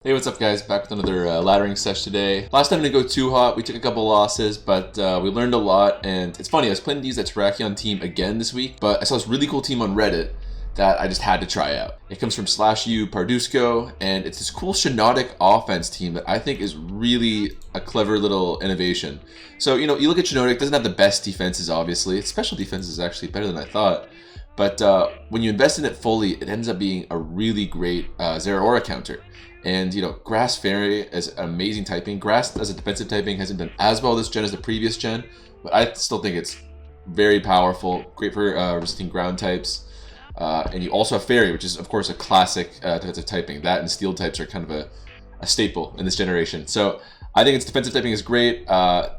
Hey, what's up guys? Back with another laddering session today. Last time didn't go too hot. We took a couple losses, but we learned a lot. And it's funny, I was playing these Atarachion team again this week, but I saw this really cool team on Reddit that I just had to try out. It comes from /U Pardusco, and it's this cool shiinotic offense team that I think is really a clever little innovation. So, you look at shiinotic, doesn't have the best defenses, obviously. Its special defense is actually better than I thought. But when you invest in it fully, it ends up being a really great zeraora counter. And, Grass Fairy is amazing typing. Grass as a defensive typing hasn't done as well this gen as the previous gen, but I still think it's very powerful. Great for resisting ground types. And you also have Fairy, which is, of course, a classic defensive typing. That and Steel types are kind of a staple in this generation. So I think its defensive typing is great.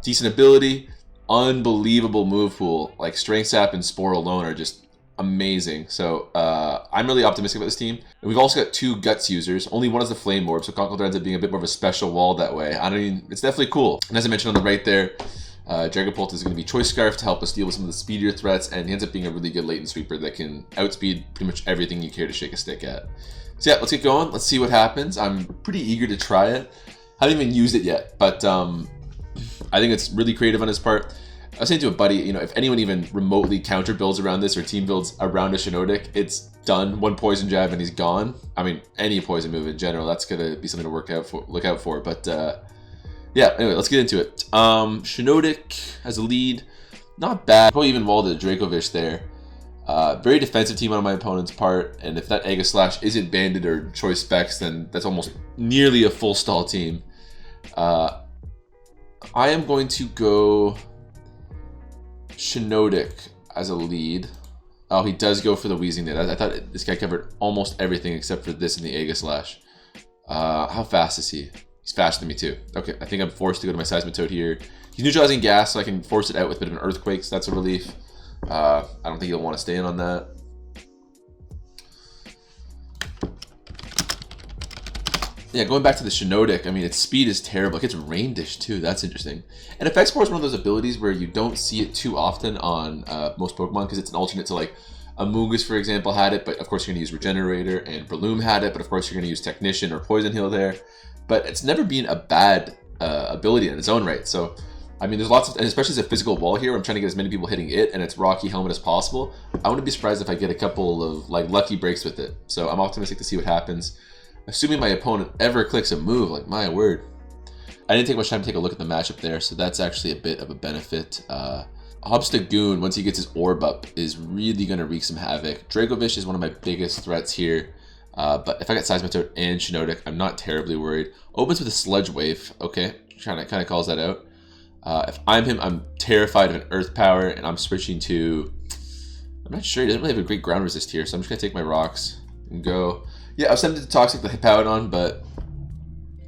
Decent ability. Unbelievable move pool. Like Strength Sap and Spore alone are just amazing. So I'm really optimistic about this team. And we've also got two Guts users. Only one is the Flame Orb, so Conkeldurr ends up being a bit more of a special wall that way. It's definitely cool. And as I mentioned on the right there, Dragapult is going to be Choice Scarf to help us deal with some of the speedier threats, and he ends up being a really good latent sweeper that can outspeed pretty much everything you care to shake a stick at. So yeah, let's get going. Let's see what happens. I'm pretty eager to try it. Haven't even used it yet, but I think it's really creative on his part. I was saying to a buddy, if anyone even remotely counter builds around this or team builds around a shiinotic, it's done. One poison jab and he's gone. I mean, any poison move in general, that's gonna be something to look out for. But yeah, anyway, let's get into it. Shiinotic as a lead, not bad. Probably even walled the Dracovish there. Very defensive team on my opponent's part, and if that Aegislash isn't banded or choice specs, then that's almost nearly a full stall team. I am going to go shiinotic as a lead. Oh, he does go for the Wheezing Knit. I thought this guy covered almost everything except for this and the Aegislash. How fast is he? He's faster than me too. Okay, I think I'm forced to go to my Seismitoad here. He's neutralizing gas, so I can force it out with a bit of an Earthquake, so that's a relief. I don't think he'll want to stay in on that. Yeah, going back to the shiinotic, I mean, its speed is terrible. It gets Rain Dish too. That's interesting. And Effect Spore is one of those abilities where you don't see it too often on most Pokemon because it's an alternate to like Amoonguss, for example, had it, but of course you're going to use Regenerator, and Breloom had it, but of course you're going to use Technician or Poison Heal there. But it's never been a bad ability in its own right. So, I mean, there's lots of, and especially as a physical wall here, I'm trying to get as many people hitting it and its Rocky Helmet as possible. I wouldn't be surprised if I get a couple of like lucky breaks with it. So I'm optimistic to see what happens. Assuming my opponent ever clicks a move, like my word. I didn't take much time to take a look at the matchup there, so that's actually a bit of a benefit. Obstagoon, once he gets his orb up, is really going to wreak some havoc. Dracovish is one of my biggest threats here, but if I got Seismitoad and shiinotic, I'm not terribly worried. Opens with a Sludge Wave, okay, kind of calls that out. If I'm him, I'm terrified of an Earth Power, and I'm switching to... I'm not sure, he doesn't really have a great ground resist here, so I'm just going to take my rocks and go... Yeah, I was tempted to Toxic the Hippowdon, but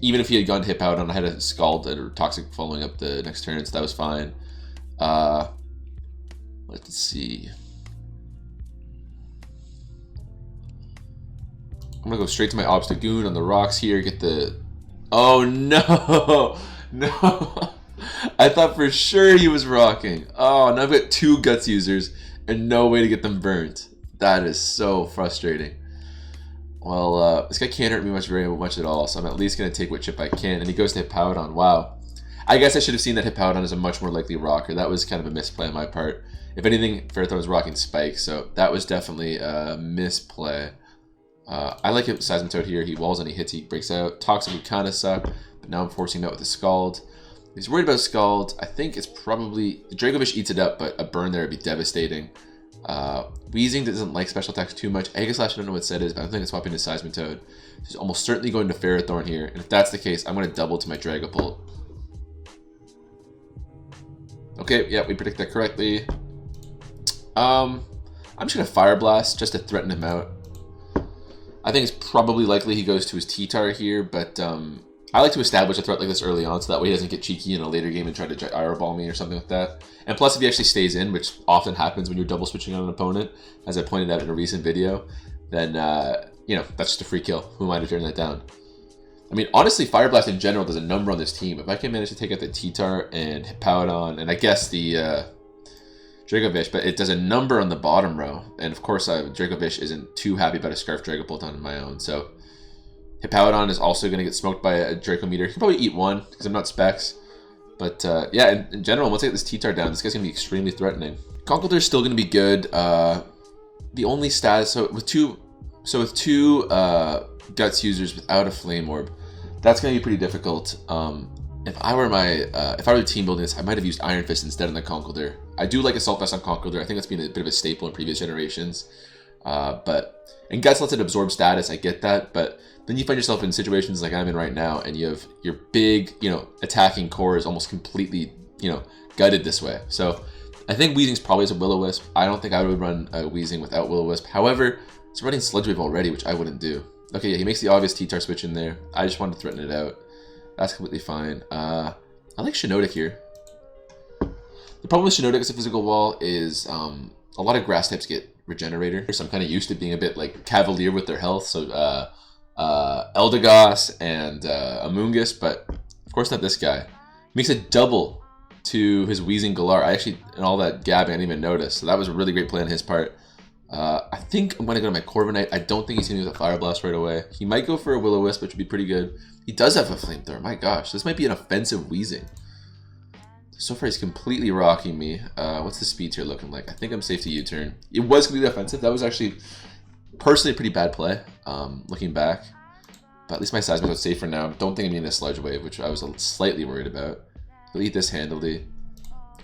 even if he had gone to Hippowdon, I had a Scald or Toxic following up the next turn, so that was fine. Let's see. I'm going to go straight to my Obstagoon on the rocks here, get the... Oh, no! No! I thought for sure he was rocking. Oh, now I've got two Guts users and no way to get them burnt. That is so frustrating. Well, this guy can't hurt me very much at all, so I'm at least going to take what chip I can. And he goes to Hippowdon. Wow. I guess I should have seen that Hippowdon is a much more likely rocker. That was kind of a misplay on my part. If anything, Ferrothorn was rocking Spike, so that was definitely a misplay. I like it with Seismitoad here. He walls and he hits, he breaks out. Toxic would kind of suck, but now I'm forcing him out with a Scald. He's worried about Scald. I think it's probably... The Dracovish eats it up, but a burn there would be devastating. Wheezing doesn't like special attacks too much. Aegislash, I don't know what set is, but I think it's swapping to Seismitoad. He's almost certainly going to Ferrothorn here, and if that's the case, I'm going to double to my Dragapult. Okay, yeah, we predict that correctly. I'm just going to Fire Blast just to threaten him out. I think it's probably likely he goes to his T-Tar here, but I like to establish a threat like this early on so that way he doesn't get cheeky in a later game and try to Gyro me or something like that. And plus, if he actually stays in, which often happens when you're double switching on an opponent, as I pointed out in a recent video, then, that's just a free kill. Who am I to turn that down? I mean, honestly, Fire Blast in general does a number on this team. If I can manage to take out the T-Tar and Hippowdon, and I guess the Dracovish, but it does a number on the bottom row. And of course, Dracovish isn't too happy about a Scarf Dragapult on my own, so... Hippowdon is also going to get smoked by a Draco Meteor. He can probably eat one because I'm not Specs. But yeah, in general, once I get this T-Tar down, this guy's going to be extremely threatening. Conkeldurr is still going to be good. The only status, so with two Guts users without a Flame Orb, that's going to be pretty difficult. If I were team building this, I might have used Iron Fist instead on the Conkeldurr. I do like Assault Vest on Conkeldurr. I think that's been a bit of a staple in previous generations. And Guts lets it absorb status, I get that, but then you find yourself in situations like I'm in right now, and you have your big, attacking core is almost completely, gutted this way. So I think Weezing's probably as a Will-O-Wisp. I don't think I would run Weezing without Will-O-Wisp. However, it's running Sludge Wave already, which I wouldn't do. Okay, yeah, he makes the obvious T-Tar switch in there. I just wanted to threaten it out. That's completely fine. I like shiinotic here. The problem with shiinotic as a physical wall is a lot of grass types get Regenerator, so I'm kind of used to being a bit like Cavalier with their health, so Eldegoss and Amoonguss, but of course not this guy. He makes a double to his Weezing Galar. I actually, in all that gabbing, I didn't even notice, so that was a really great play on his part. I think I'm going to go to my Corviknight. I don't think he's going to use a Fire Blast right away. He might go for a Will-O-Wisp, which would be pretty good. He does have a Flamethrower, my gosh, this might be an offensive Weezing. So far, he's completely rocking me. What's the speed tier looking like? I think I'm safe to U-turn. It was completely offensive. That was actually, personally, a pretty bad play, looking back. But at least my Seismic was safe for now. Don't think I'm getting a Sludge Wave, which I was slightly worried about. He'll eat this handily.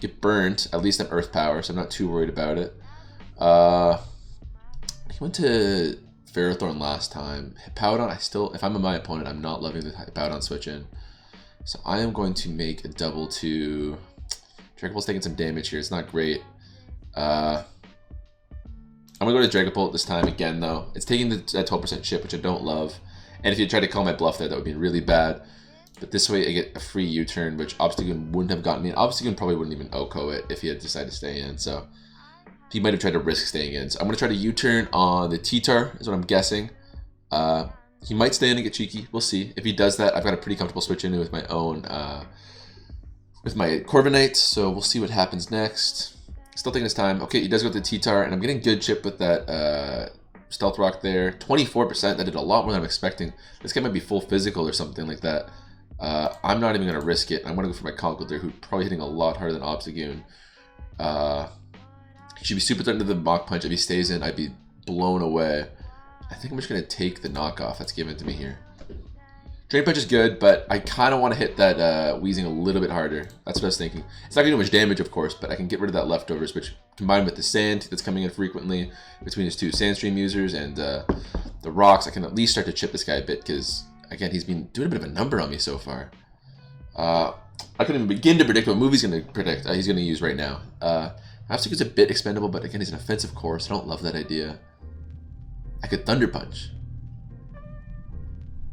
Get burned. At least I'm Earth Power, so I'm not too worried about it. He went to Ferrothorn last time. Hippowdon, if I'm my opponent, I'm not loving the Hippowdon switch in. So I am going to make a double to... Dragapult's taking some damage here. It's not great. I'm going to go to Dragapult this time again, though. It's taking that 12% chip, which I don't love. And if you try to call my bluff there, that would be really bad. But this way I get a free U-turn, which Obstagoon wouldn't have gotten me. And Obstagoon probably wouldn't even OHKO it if he had decided to stay in. So he might have tried to risk staying in. So I'm going to try to U-turn on the T-Tar, is what I'm guessing. He might stay in and get cheeky. We'll see. If he does that, I've got a pretty comfortable switch in with my own, with my Corviknight. So we'll see what happens next. Still taking his time. Okay, he does go to the T-Tar, and I'm getting good chip with that Stealth Rock there. 24%. That did a lot more than I'm expecting. This guy might be full physical or something like that. I'm not even going to risk it. I'm going to go for my Conkeldurr, who's probably hitting a lot harder than Obstagoon. He should be super threatened to the Mach Punch. If he stays in, I'd be blown away. I think I'm just going to take the knockoff that's given to me here. Drain Punch is good, but I kind of want to hit that Weezing a little bit harder. That's what I was thinking. It's not going to do much damage, of course, but I can get rid of that Leftovers, which combined with the Sand that's coming in frequently between his two Sandstream users and the Rocks, I can at least start to chip this guy a bit because, again, he's been doing a bit of a number on me so far. I couldn't even begin to predict what move he's going to predict. He's going to use right now. Obstagoon is a bit expendable, but again, he's an offensive core, so I don't love that idea. I could Thunder Punch.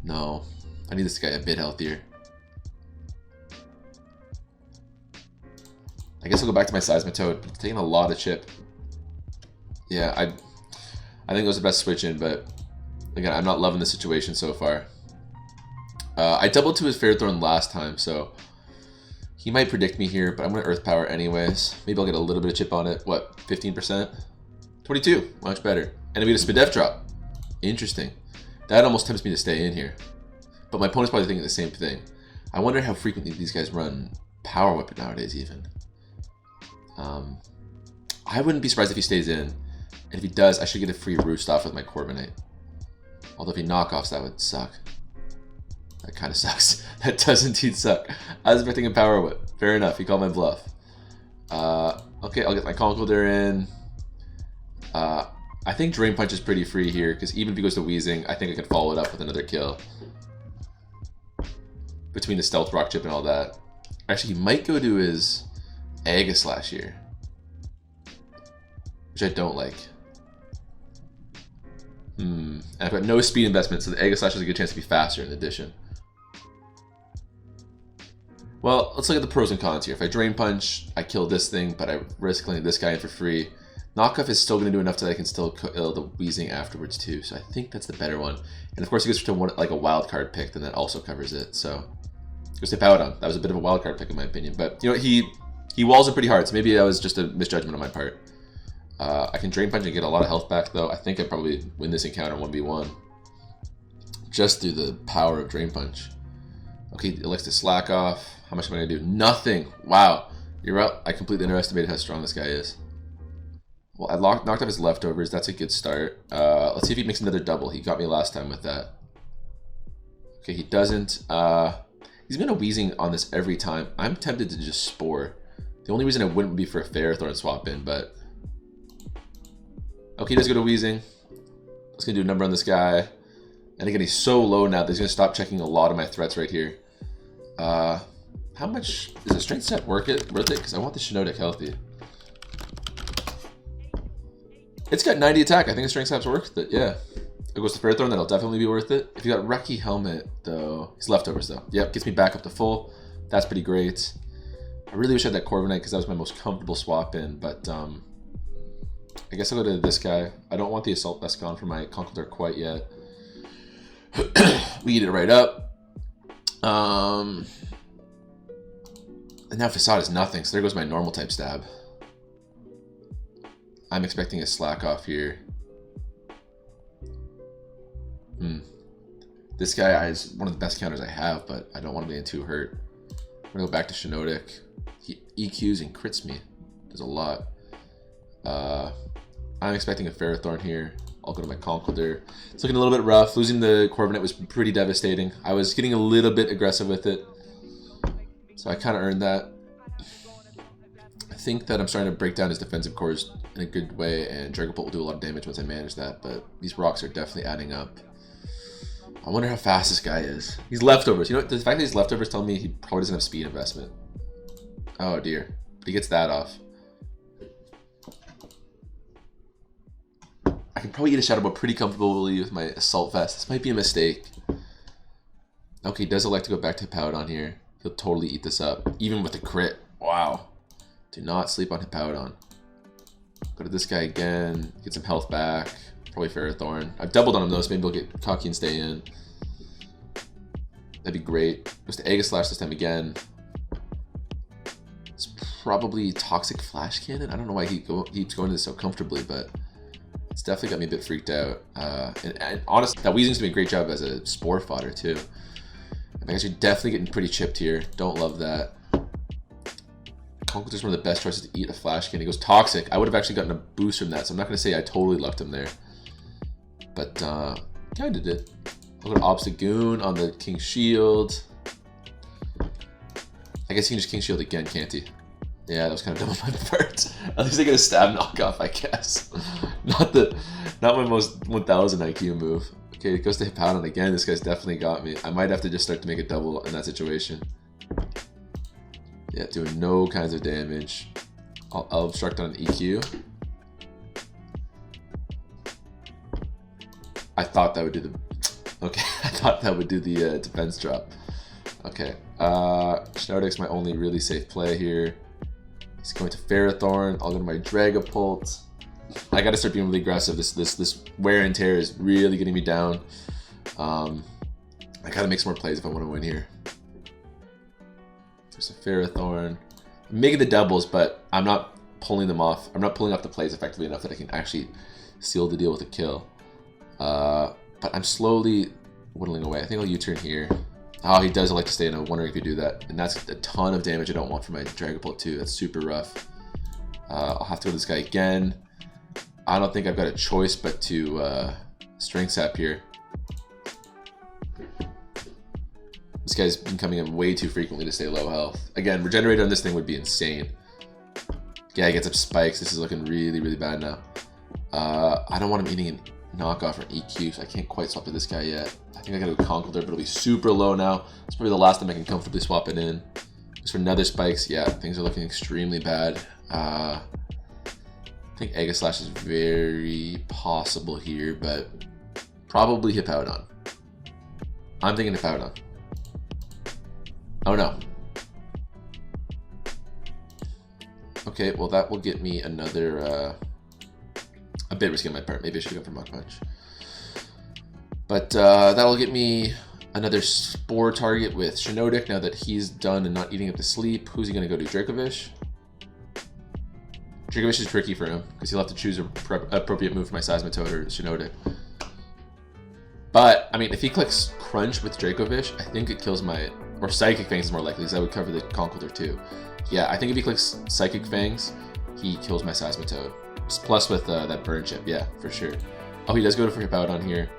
No. I need this guy a bit healthier. I guess I'll go back to my Seismitoad, but it's taking a lot of chip. Yeah, I think it was the best switch in, but again, I'm not loving the situation so far. I doubled to his Ferrothorn last time, so he might predict me here, but I'm going to Earth Power anyways. Maybe I'll get a little bit of chip on it. What, 15%? 22, much better. And we get a Spadef drop. Interesting. That almost tempts me to stay in here. But my opponent's probably thinking the same thing. I wonder how frequently these guys run Power Whip nowadays even. I wouldn't be surprised if he stays in. And if he does, I should get a free Roost off with my Corviknight. Although if he knockoffs, that would suck. That kind of sucks. That does indeed suck. I was expecting a Power Whip. Fair enough, he called my bluff. Okay, I'll get my Conkeldurr in. I think Drain Punch is pretty free here, because even if he goes to Weezing, I think I could follow it up with another kill. Between the Stealth Rock chip and all that. Actually, he might go to his Aegislash here. Which I don't like. And I've got no speed investment, so the Aegislash has a good chance to be faster in addition. Well, let's look at the pros and cons here. If I Drain Punch, I kill this thing, but I risk letting this guy in for free. Knockoff is still going to do enough that I can still kill the Weezing afterwards too, so I think that's the better one. And of course, he goes to one, like a wild card pick, then that also covers it. So goes to Hippowdon. That was a bit of a wild card pick in my opinion, but you know he walls it pretty hard, so maybe that was just a misjudgment on my part. I can Drain Punch and get a lot of health back, though. I think I probably win this encounter 1v1. just through the power of Drain Punch. Okay, it likes to slack off. How much am I gonna do? Nothing. Wow. You're up. I completely underestimated how strong this guy is. Well, I knocked off his leftovers. That's a good start. Let's see if he makes another double. He got me last time with that. Okay, he doesn't. He's been a Weezing on this every time. I'm tempted to just Spore. The only reason I wouldn't be for a Ferrothorn swap in, but... Okay, he does go to Weezing. Let's gonna do a number on this guy. And again, he's so low now that he's gonna stop checking a lot of my threats right here. How much is a strength set worth it? Because I want the shiinotic healthy. It's got 90 attack. I think the strength set's worth it. Yeah. It goes to Ferrothorn. That'll definitely be worth it. If you got Reki Helmet though, he's leftovers though. Yep, gets me back up to full. That's pretty great. I really wish I had that Corviknight because that was my most comfortable swap in. But I guess I'll go to this guy. I don't want the Assault Vest gone for my Conkeldurr quite yet. We eat it right up. And now Facade is nothing, so there goes my normal type stab. I'm expecting a slack off here. This guy is one of the best counters I have, but I don't want to be too hurt. I'm gonna go back to shiinotic. He EQs and crits me. Does a lot. I'm expecting a Ferrothorn here. I'll go to my Conkeldurr. It's looking a little bit rough. Losing the Corviknight was pretty devastating. I was getting a little bit aggressive with it, so I kind of earned that. I think that I'm starting to break down his defensive cores in a good way, and Dragapult will do a lot of damage once I manage that, but these rocks are definitely adding up. I wonder how fast this guy is. He's leftovers. You know what? The fact that he's leftovers tell me he probably doesn't have speed investment. Oh dear. But he gets that off. I can probably eat a Shadow Ball pretty comfortably with my Assault Vest. This might be a mistake. Okay, he does elect to go back to Hippowdon here. He'll totally eat this up. Even with the crit. Wow. Do not sleep on Hippowdon. Go to this guy again. Get some health back. Probably Ferrothorn. I've doubled on him though, so maybe he'll get cocky and stay in. That'd be great. Goes to Aegislash this time again. It's probably Toxic Flash Cannon. I don't know why he keeps going to this so comfortably, but it's definitely got me a bit freaked out. And honestly, that Weezing's doing a great job as a Spore fodder too. I'm actually definitely getting pretty chipped here. Don't love that. Conkeldurr's one of the best choices to eat a Flash Cannon. He goes Toxic. I would have actually gotten a boost from that, so I'm not going to say I totally lucked him there. But kind of did. I'll go to Obstagoon on the King Shield. I guess he can just King Shield again, can't he? Yeah, that was kind of dumb on my part. At least I get a stab knockoff, I guess. Not my most 1000 IQ move. Okay, it goes to Hippowdon again. This guy's definitely got me. I might have to just start to make a double in that situation. Yeah, doing no kinds of damage. I'll obstruct on an EQ. I thought that would do the... Okay, I thought that would do the defense drop. Okay, shiinotic's my only really safe play here. He's going to Ferrothorn. I'll go to my Dragapult. I gotta start being really aggressive. This wear and tear is really getting me down. I gotta make some more plays if I want to win here. There's a Ferrothorn. I'm making the doubles, but I'm not pulling them off. I'm not pulling off the plays effectively enough that I can actually seal the deal with a kill. But I'm slowly whittling away. I think I'll U-turn here. Oh, he does like to stay in. I'm wondering if you do that. And that's a ton of damage I don't want for my Dragapult too. That's super rough. I'll have to go to this guy again. I don't think I've got a choice but to Strength Sap here. This guy's been coming in way too frequently to stay low health. Again, Regenerator on this thing would be insane. Yeah, he gets up spikes. This is looking really, really bad now. I don't want him eating a knockoff or EQ, so I can't quite swap to this guy yet. I think I gotta go Conkeldurr, but it'll be super low now. It's probably the last time I can comfortably swap it in. Just for nether spikes, yeah, things are looking extremely bad. I think Aegislash is very possible here, but probably Hippowdon. I'm thinking Hippowdon. Oh no. Okay, well that will get me another, a bit risky on my part. Maybe I should go for Mach Punch. But that'll get me another Spore target with shiinotic now that he's done and not eating up to sleep. Who's he going to go to? Dracovish? Dracovish is tricky for him because he'll have to choose an appropriate move for my Seismitoad or shiinotic. But I mean, if he clicks Crunch with Dracovish, I think it kills my... Or Psychic Fangs is more likely, because I would cover the Conkeldurr too. Yeah, I think if he clicks Psychic Fangs, he kills my Seismitoad. Plus with that burn chip, yeah, for sure. Oh, he does go for Hippowdon here.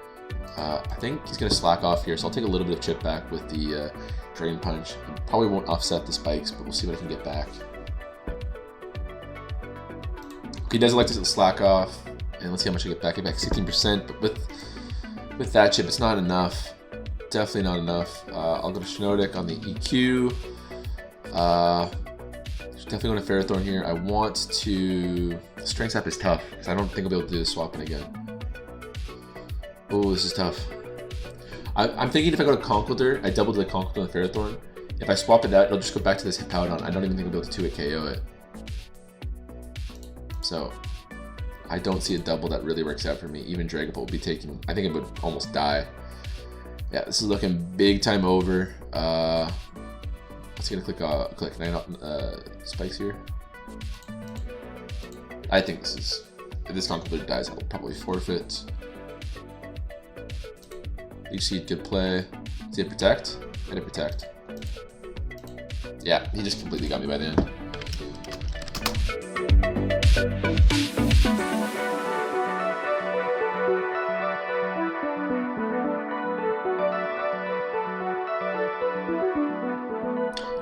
I think he's going to slack off here, so I'll take a little bit of chip back with the Drain Punch. Probably won't offset the spikes, but we'll see what I can get back. Okay, he does like to slack off, and let's see how much I get back. I get back 16%, but with that chip, it's not enough. Definitely not enough. I'll go to Shiinotic on the EQ. Definitely going to Ferrothorn here. I want to... Strength Sap is tough, because I don't think I'll be able to do the swapping again. Oh, this is tough. I'm thinking if I go to Conkeldurr, I double the Conkeldurr and Ferrothorn. If I swap it out, it'll just go back to this Hippowdon. I don't even think I'll be able to 2-hit KO it. So, I don't see a double that really works out for me. Even Dragapult will be taking... I think it would almost die. Yeah, this is looking big time over. What's he gonna click 9 spikes here? I think this is... If this Conkeldurr dies, I'll probably forfeit. Seed, good play. Does he have Protect? I did Protect. Yeah, he just completely got me by the end.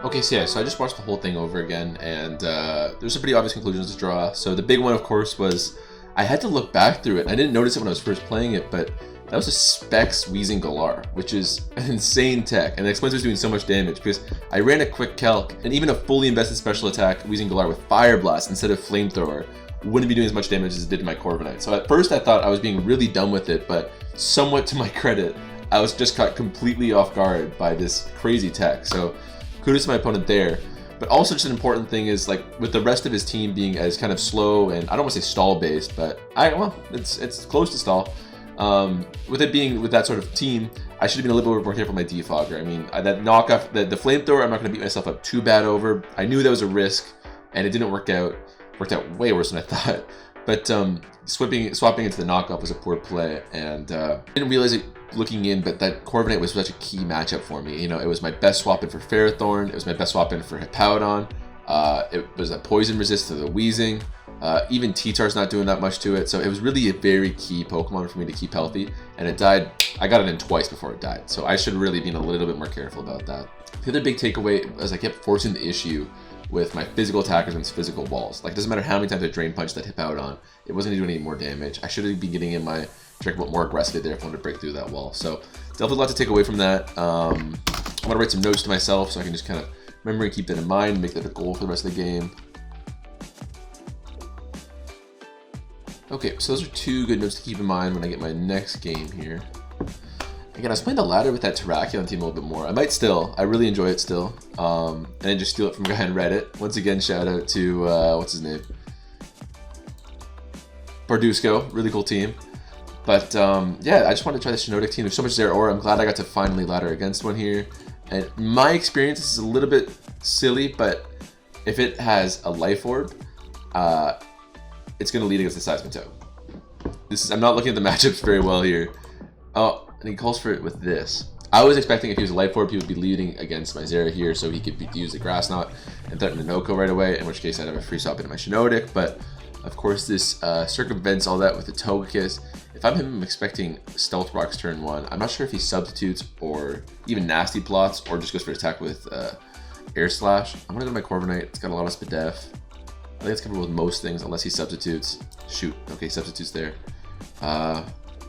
Okay, so yeah, so I just watched the whole thing over again, and there's a pretty obvious conclusions to draw. So the big one, of course, was I had to look back through it. I didn't notice it when I was first playing it, but that was a Specs Wheezing Galar, which is an insane tech, and it explains why it's doing so much damage, because I ran a quick calc, and even a fully invested special attack Wheezing Galar with Fire Blast instead of Flamethrower wouldn't be doing as much damage as it did to my Corviknight. So at first I thought I was being really dumb with it, but somewhat to my credit, I was just caught completely off guard by this crazy tech. So kudos to my opponent there. But also just an important thing is, like, with the rest of his team being as kind of slow, and I don't want to say stall based, but well, it's close to stall. With it being with that sort of team, I should have been a little bit more careful with my Defogger. I mean, that knockoff, the Flamethrower, I'm not going to beat myself up too bad over. I knew that was a risk, and it didn't work out. Worked out way worse than I thought. But swapping into the knockoff was a poor play, and I didn't realize it looking in, but that Corviknight was such a key matchup for me. You know, it was my best swap in for Ferrothorn. It was my best swap in for Hippowdon. It was a poison resist to the Wheezing. Even T-Tar's not doing that much to it, so it was really a very key Pokemon for me to keep healthy, and it died. I got it in twice before it died, so I should really be a little bit more careful about that. The other big takeaway was I kept forcing the issue with my physical attackers and physical walls. Like, it doesn't matter how many times I Drain Punch that Hippowdon, it wasn't going to do any more damage. I should be getting in my Dragapult more aggressively there if I wanted to break through that wall. So definitely a lot to take away from that. I'm going to write some notes to myself so I can just kind of remember and keep that in mind, make that a goal for the rest of the game. Okay, so those are two good notes to keep in mind when I get my next game here. Again, I was playing the ladder with that Terrakion team a little bit more. I might still. I really enjoy it still. And then just steal it from a guy on Reddit. Once again, shout out to, what's his name? Pardusco. Really cool team. But, yeah, I just wanted to try the Shiinotic team. There's so much Zeraora. I'm glad I got to finally ladder against one here. And my experience is a little bit silly, but if it has a Life Orb, it's going to lead against the Seismitoad. I'm not looking at the matchups very well here. Oh, and he calls for it with this. I was expecting if he was a Life Orb, he would be leading against my Zera here, so he could use the Grass Knot and threaten the Noko right away, in which case I'd have a free swap into my Shiinotic. But, of course, this circumvents all that with the Togekiss. If I'm him, I'm expecting Stealth Rocks turn 1. I'm not sure if he substitutes or even Nasty Plots or just goes for attack with Air Slash. I'm going to go to my Corviknight. It's got a lot of Spadef. I think it's covered with most things unless he substitutes. Shoot. Okay, substitutes there.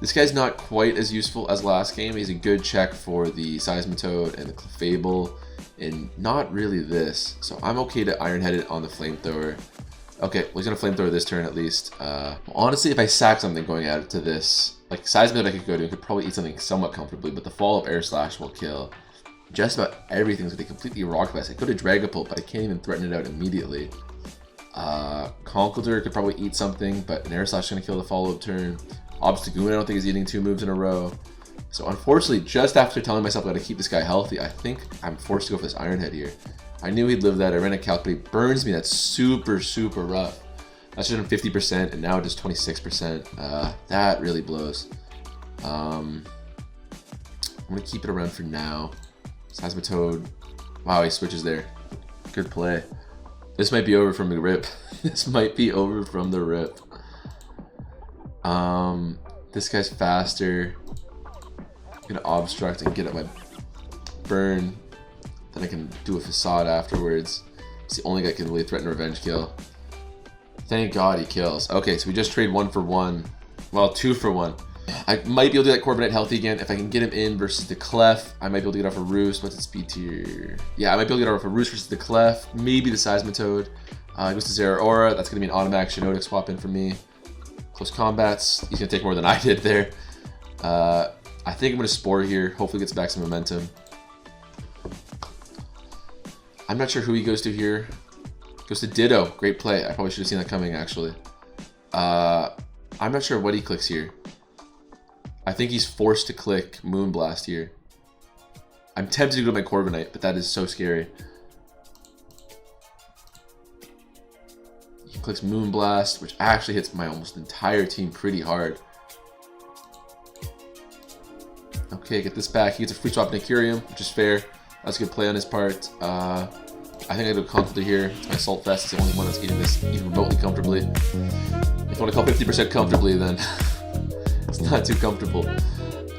This guy's not quite as useful as last game. He's a good check for the Seismitoad and the Clefable, and not really this. So I'm okay to Iron Head it on the Flamethrower. Okay, well, he's gonna Flamethrower this turn at least. Honestly, if I sack something going out to this, like Seismitoad I could go to, I could probably eat something somewhat comfortably, but the Fall of Air Slash will kill. Just about everything's gonna be completely Rock Best. I go to Dragapult, but I can't even threaten it out immediately. Conkeldurr could probably eat something, but an Air Slash is gonna kill the follow-up turn. Obstagoon, I don't think is eating 2 moves in a row. So unfortunately, just after telling myself I gotta keep this guy healthy, I think I'm forced to go for this Iron Head here. I knew he'd live that. I ran a calc, but he burns me. That's super, super rough. That's just 50%, and now it is 26%. That really blows. I'm gonna keep it around for now. Seismitoad. Wow, he switches there. Good play. This might be over from the rip. This might be over from the rip. This guy's faster. I'm gonna obstruct and get up my burn. Then I can do a facade afterwards. It's the only guy that can really threaten a revenge kill. Thank God he kills. Okay, so we just trade 1 for 1. Well, 2 for 1. I might be able to get that Corviknight healthy again. If I can get him in versus the Clef, I might be able to get off a Roost. What's its speed tier? Yeah, I might be able to get off a Roost versus the Clef. Maybe the Seismitoad. It goes to Zeraora. That's going to be an automatic shiinotic swap in for me. Close combats. He's going to take more than I did there. I think I'm going to Spore here. Hopefully gets back some momentum. I'm not sure who he goes to here. Goes to Ditto. Great play. I probably should have seen that coming, actually. I'm not sure what he clicks here. I think he's forced to click Moonblast here. I'm tempted to go to my Corviknight, but that is so scary. He clicks Moonblast, which actually hits my almost entire team pretty hard. Okay, get this back. He gets a free swap in Icurium, which is fair. That's a good play on his part. I think I go Confidor here. It's my Salt Fest. It's the only one that's getting this even remotely comfortably. If you want to call 50% comfortably, then it's not too comfortable.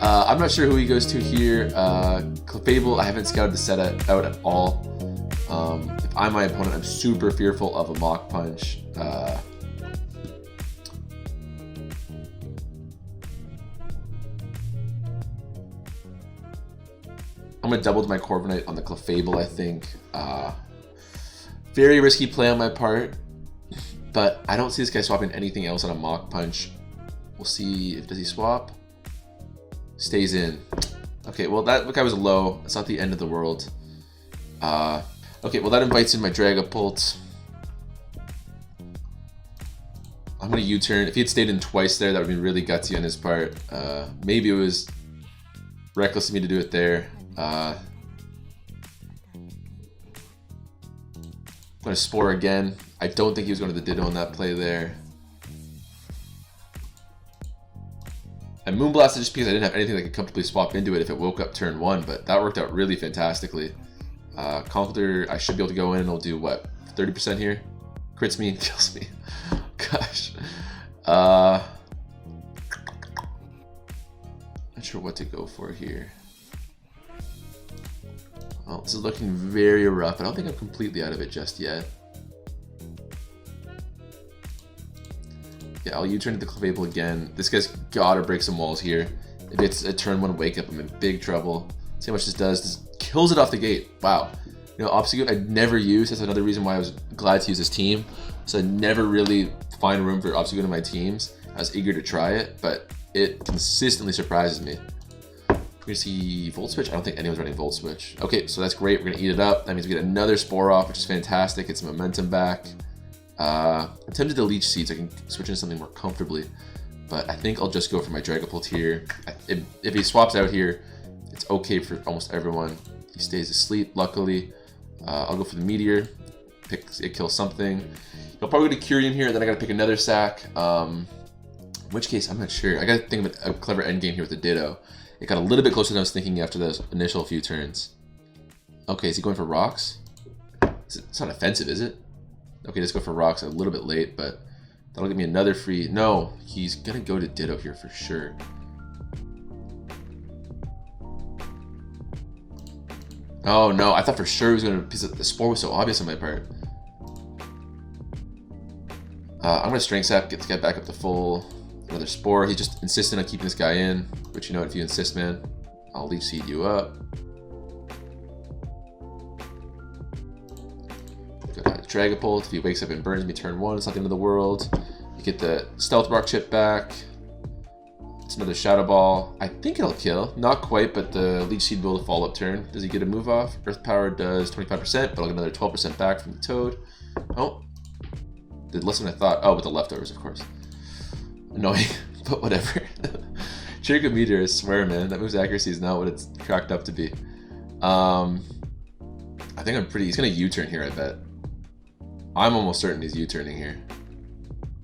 I'm not sure who he goes to here. Clefable, I haven't scouted the set out at all. If I'm my opponent, I'm super fearful of a Mach Punch. I'm going to double to my Corviknight on the Clefable, I think. Very risky play on my part, but I don't see this guy swapping anything else on a Mach Punch. We'll see if does he swap. Stays in. Okay, well that guy was low. It's not the end of the world. Okay, well that invites in my Dragapult. I'm gonna U-turn. If he had stayed in twice there, that would be really gutsy on his part. Maybe it was reckless of me to do it there. I'm gonna Spore again. I don't think he was going to the Ditto on that play there. And Moonblast is just because I didn't have anything that could comfortably swap into it if it woke up turn 1, but that worked out really fantastically. Confidor, I should be able to go in and it'll do what? 30% here? Crits me and kills me. Gosh. Not sure what to go for here. Well, this is looking very rough. I don't think I'm completely out of it just yet. Yeah, I'll U-turn to the Clefable again. This guy's gotta break some walls here. If it's a turn 1 wake up, I'm in big trouble. See how much this does. This kills it off the gate. Wow. You know, Obstagoon I'd never used. That's another reason why I was glad to use this team. So I never really find room for Obstagoon in my teams. I was eager to try it, but it consistently surprises me. We're gonna see Volt Switch. I don't think anyone's running Volt Switch. Okay, so that's great. We're gonna eat it up. That means we get another Spore off, which is fantastic. Get some momentum back. I'm tempted to Leech Seed so I can switch into something more comfortably, but I think I'll just go for my Dragapult here. If he swaps out here, it's okay for almost everyone. He stays asleep, luckily. I'll go for the Meteor. It kills something. He'll probably go to Curium here, then I gotta pick another sack. In which case, I'm not sure. I gotta think of a clever endgame here with the Ditto. It got a little bit closer than I was thinking after those initial few turns. Okay, is he going for Rocks? It's not offensive, is it? Okay, let's go for Rocks a little bit late, but that'll give me another free... No, he's gonna go to Ditto here for sure. Oh no, I thought for sure he was gonna... The Spore was so obvious on my part. I'm gonna Strength Sap, get this guy back up to full. Another Spore. He's just insistent on keeping this guy in, which, you know, if you insist, man, I'll Leech Seed you up. Dragapult, if he wakes up and burns me turn 1, it's not the end of the world. You get the Stealth Rock chip back. It's another Shadow Ball. I think it'll kill. Not quite, but the Leech Seed will follow up turn. Does he get a move off? Earth Power does 25%, but I'll get another 12% back from the Toad. Oh. Did less than I thought. Oh, with the leftovers, of course. Annoying, but whatever. Chirico Meteor, I swear, man. That move's accuracy is not what it's cracked up to be. I think I'm pretty... He's going to U-turn here, I bet. I'm almost certain he's U-turning here.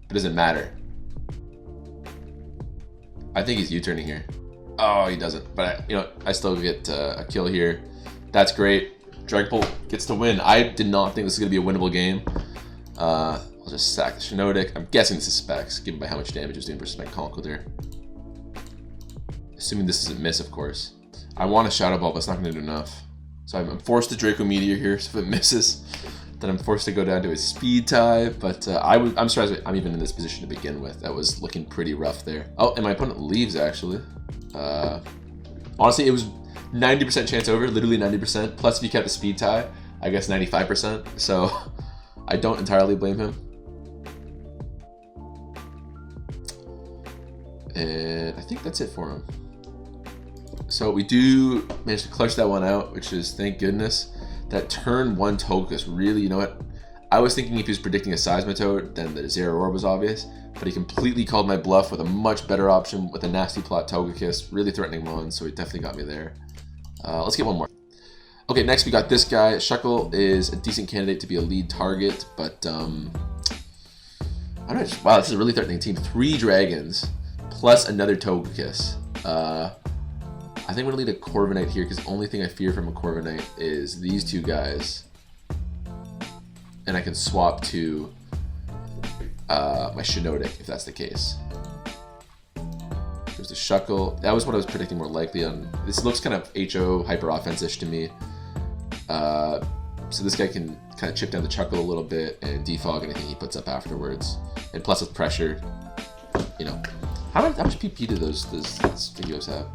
It doesn't matter. I think he's U-turning here. Oh, he doesn't. But, I still get a kill here. That's great. Dragapult gets to win. I did not think this was going to be a winnable game. I'll just sack the shiinotic. I'm guessing this is specs, given by how much damage it was doing versus my Conkeldurr. Assuming this isn't miss, of course. I want a Shadow Ball, but it's not going to do enough. So I'm forced to Draco Meteor here, so if it misses, then I'm forced to go down to a speed type. But I'm surprised I'm even in this position to begin with. That was looking pretty rough there. Oh, and my opponent leaves, actually. Honestly, it was 90% chance over, literally 90%. Plus, if you kept a speed tie, I guess 95%. So I don't entirely blame him. And I think that's it for him. So we do manage to clutch that one out, which is, thank goodness. That turn 1 Togekiss really, you know what? I was thinking if he was predicting a Seismitoad, then the Zeraora was obvious. But he completely called my bluff with a much better option with a nasty plot Togekiss. Really threatening one, so he definitely got me there. Let's get one more. Okay, next we got this guy. Shuckle is a decent candidate to be a lead target, but I don't know. Wow, this is a really threatening team. 3 dragons plus another Togekiss. I think I'm going to lead a Corviknight here because the only thing I fear from a Corviknight is these 2 guys. And I can swap to my shiinotic if that's the case. There's the Shuckle. That was what I was predicting more likely on. This looks kind of HO hyper offense-ish to me. So this guy can kind of chip down the Shuckle a little bit and defog anything he puts up afterwards. And plus with pressure, how much PP do those Stigios have?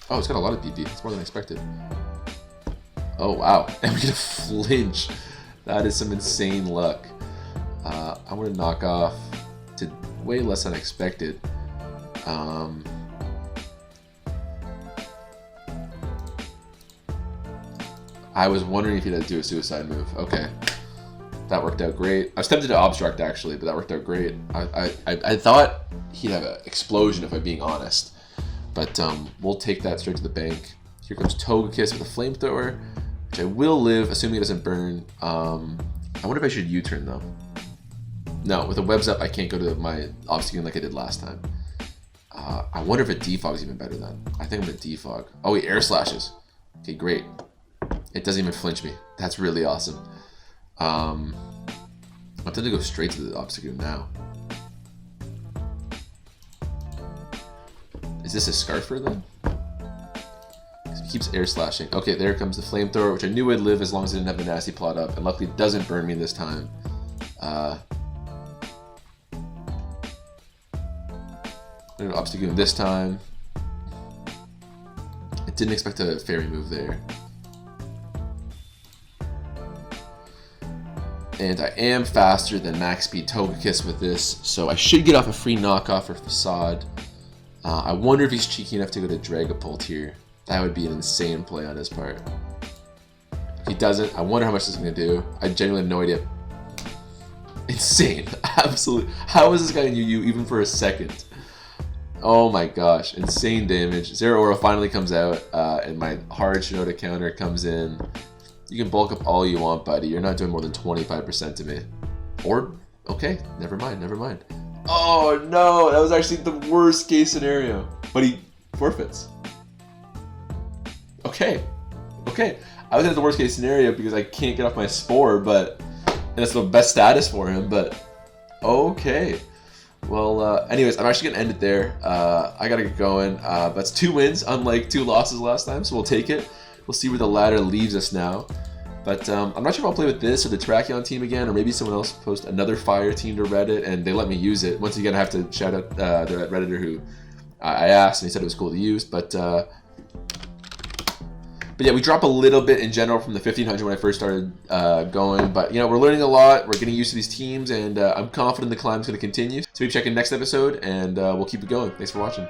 Oh, it's got a lot of PP. It's more than I expected. Oh, wow. And we get a flinch. That is some insane luck. I'm going to knock off to way less unexpected. I was wondering if he'd have to do a suicide move. Okay. That worked out great. I was tempted to obstruct, actually, but that worked out great. I thought he'd have an explosion, if I'm being honest. But we'll take that straight to the bank. Here comes Togekiss with a flamethrower, which I will live, assuming it doesn't burn. I wonder if I should U-turn, though. No, with the webs up, I can't go to my obstacle like I did last time. I wonder if a defog is even better then. I think I'm going to defog. Oh, he air slashes. Okay, great. It doesn't even flinch me. That's really awesome. I'm tempted to go straight to the obstacle now. Is this a Scarfer then? He keeps air slashing. Okay, there comes the flamethrower, which I knew I'd live as long as I didn't have the nasty plot up, and luckily it doesn't burn me this time. I'm gonna obstacle him this time. I didn't expect a fairy move there. And I am faster than max speed Togekiss with this, so I should get off a free knockoff or facade. I wonder if he's cheeky enough to go to Dragapult here. That would be an insane play on his part. If he doesn't, I wonder how much this is going to do. I genuinely have no idea. Insane. Absolutely. How is this guy in UU even for a second? Oh my gosh. Insane damage. Zeraora finally comes out, and my hard Shiinotic counter comes in. You can bulk up all you want, buddy. You're not doing more than 25% to me. Or, okay, never mind, never mind. Oh no, that was actually the worst case scenario. But he forfeits. Okay. I was in the worst case scenario because I can't get off my Spore, and that's the best status for him, but okay. Well, anyways, I'm actually going to end it there. I got to get going. That's 2 wins, unlike 2 losses last time, so we'll take it. We'll see where the ladder leaves us now. But I'm not sure if I'll play with this or the Terrakion team again, or maybe someone else post another fire team to Reddit and they let me use it. Once again, I have to shout out the Redditor who I asked and he said it was cool to use. But yeah, we drop a little bit in general from the 1500 when I first started going. But, we're learning a lot. We're getting used to these teams, and I'm confident the climb's going to continue. So we'll check in next episode, and we'll keep it going. Thanks for watching.